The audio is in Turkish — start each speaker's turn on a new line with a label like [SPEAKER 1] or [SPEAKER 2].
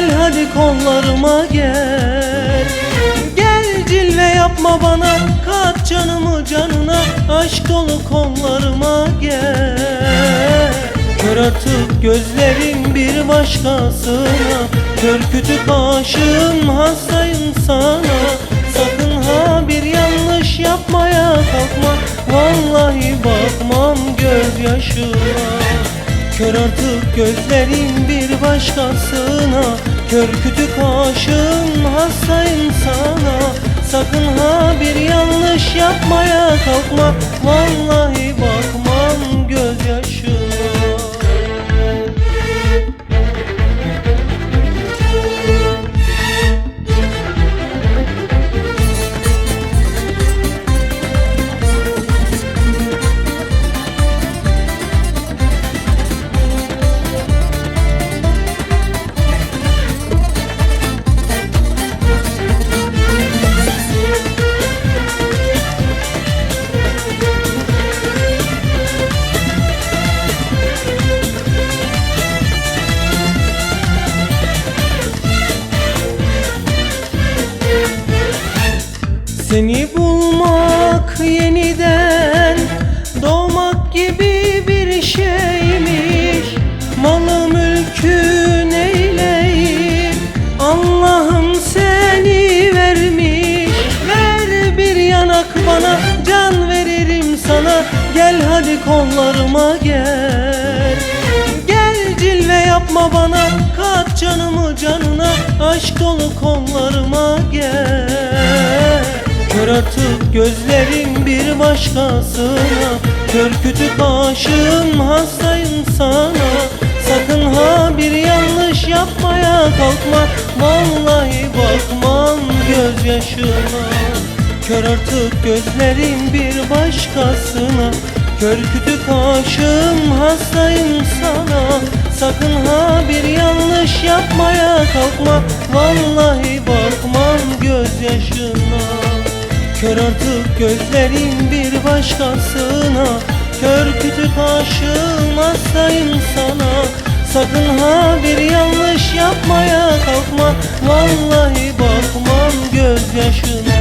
[SPEAKER 1] Gel hadi kollarıma gel. Gel cilve yapma bana, kat canımı canına, aşk dolu kollarıma gel. Kör atıp gözlerim bir başkasına, kör kütük aşığım, hastayım sana. Sakın ha bir yanlış yapmaya kalkma, vallahi bakmam gözyaşına. Kör artık gözlerim bir başkasına, kör kütük aşığım, hastayım sana. Sakın ha bir yanlış yapmaya kalkma, vallahi bakmam gözyaşına. Seni bulmak yeniden doğmak gibi bir şeymiş. Malı mülkün eyleyip Allah'ım seni vermiş. Ver bir yanak bana, can veririm sana. Gel hadi kollarıma gel. Gel cilve yapma bana, kat canımı canına, aşk dolu kollarıma gel. Kör atıp gözlerim bir başkasına, kör kütük aşığım, hastayım sana. Sakın ha bir yanlış yapmaya kalkma, vallahi bakmam gözyaşına. Kör artık gözlerim bir başkasına, kör kütük aşığım, hastayım sana. Sakın ha bir yanlış yapmaya kalkma, vallahi bakmam gözyaşına. Kör artık gözlerim bir başkasına, kör kütük aşığım, hastayım sana. Sakın ha bir yanlış yapmaya kalkma, vallahi bakmam gözyaşına.